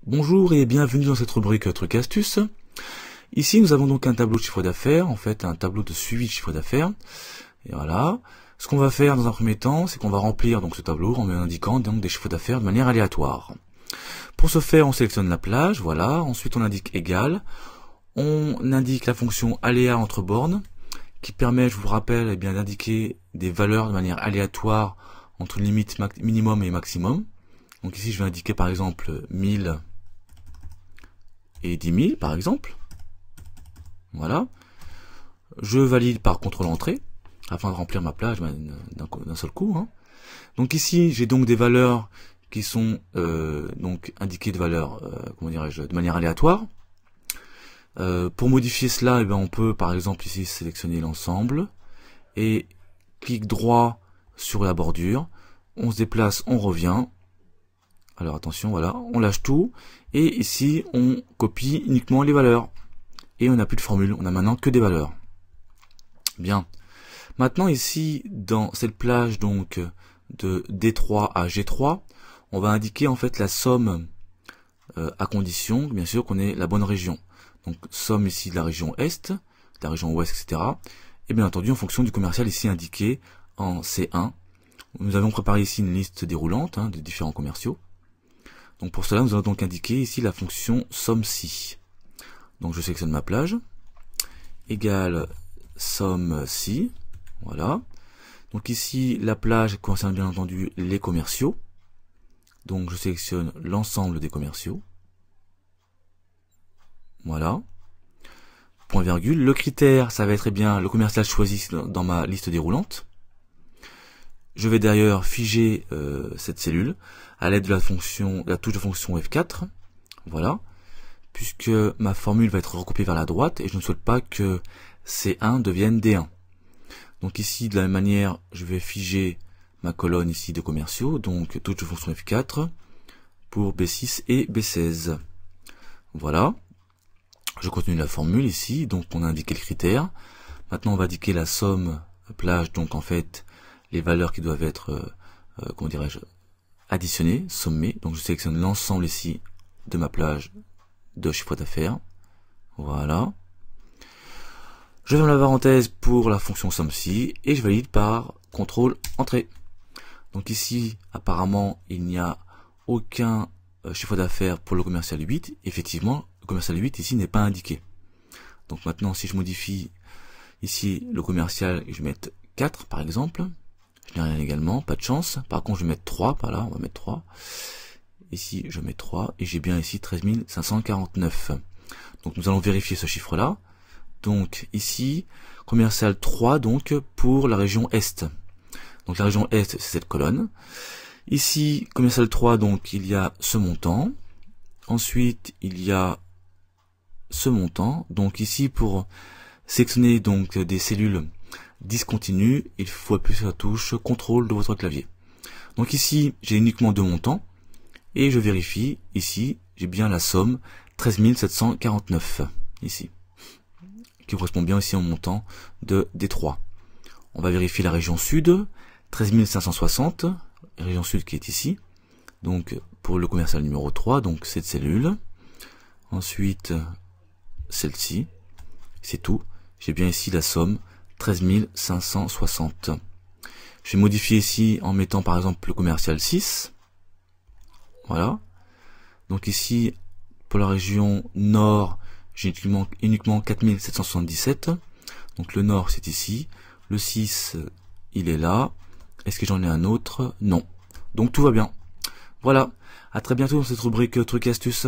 Bonjour et bienvenue dans cette rubrique Trucs et Astuces. Ici nous avons donc un tableau de chiffre d'affaires, en fait un tableau de suivi de chiffre d'affaires. Et voilà. Ce qu'on va faire dans un premier temps, c'est qu'on va remplir donc ce tableau en indiquant donc des chiffres d'affaires de manière aléatoire. Pour ce faire, on sélectionne la plage, voilà. Ensuite on indique égal. On indique la fonction aléa entre bornes, qui permet, je vous le rappelle, eh bien d'indiquer des valeurs de manière aléatoire entre une limite minimum et maximum. Donc ici je vais indiquer par exemple 1000 et 10 000 par exemple. Voilà. Je valide par contrôle entrée afin de remplir ma plage d'un seul coup. Donc ici j'ai donc des valeurs qui sont donc indiquées de valeurs comment dirais-je, de manière aléatoire. Pour modifier cela, eh bien, on peut par exemple ici sélectionner l'ensemble et clic droit sur la bordure. On se déplace, on revient. Alors attention, voilà, on lâche tout, et ici on copie uniquement les valeurs, et on n'a plus de formule, on n'a maintenant que des valeurs. Bien, maintenant ici, dans cette plage donc de D3 à G3, on va indiquer en fait la somme à condition, bien sûr, qu'on ait la bonne région. Donc somme ici de la région Est, de la région Ouest, etc. Et bien entendu en fonction du commercial ici indiqué en C1. Nous avons préparé ici une liste déroulante de différents commerciaux. Donc pour cela, nous allons donc indiquer ici la fonction somme-si. Donc je sélectionne ma plage, égale somme-si, voilà. Donc ici, la plage concerne bien entendu les commerciaux. Donc je sélectionne l'ensemble des commerciaux. Voilà. Point virgule. Le critère, ça va être bien le commercial choisi dans ma liste déroulante. Je vais d'ailleurs figer cette cellule à l'aide de la touche de fonction F4, voilà, puisque ma formule va être recopiée vers la droite et je ne souhaite pas que C1 devienne D1. Donc ici, de la même manière, je vais figer ma colonne ici de commerciaux, donc touche de fonction F4 pour B6 et B16. Voilà. Je continue la formule ici, donc on a indiqué le critère. Maintenant, on va indiquer la somme plage, donc en fait, les valeurs qui doivent être, comment dirais-je, additionnées, sommées. Donc je sélectionne l'ensemble ici de ma plage de chiffre d'affaires. Voilà. Je ferme la parenthèse pour la fonction somme-si et je valide par contrôle entrée. Donc ici, apparemment, il n'y a aucun chiffre d'affaires pour le commercial 8. Effectivement, le commercial 8 ici n'est pas indiqué. Donc maintenant, si je modifie ici le commercial et je mets 4 par exemple, je n'ai rien également, pas de chance. Par contre, je vais mettre 3, par là, on va mettre 3. Ici, je mets 3, et j'ai bien ici 13 549. Donc, nous allons vérifier ce chiffre-là. Donc, ici, commercial 3, donc, pour la région Est. Donc, la région Est, c'est cette colonne. Ici, commercial 3, donc, il y a ce montant. Ensuite, il y a ce montant. Donc, ici, pour sélectionner, donc, des cellules discontinu, il faut appuyer sur la touche contrôle de votre clavier. Donc ici, j'ai uniquement deux montants, et je vérifie, ici, j'ai bien la somme 13 749, ici, qui correspond bien aussi au montant de D3. On va vérifier la région sud, 13 560, région sud qui est ici, donc pour le commercial numéro 3, donc cette cellule, ensuite celle-ci, c'est tout, j'ai bien ici la somme 13 560. Je vais modifier ici en mettant par exemple le commercial 6. Voilà. Donc ici, pour la région nord, j'ai uniquement 4 777. Donc le nord c'est ici. Le 6, il est là. Est-ce que j'en ai un autre? Non. Donc tout va bien. Voilà. À très bientôt dans cette rubrique Trucs et Astuces.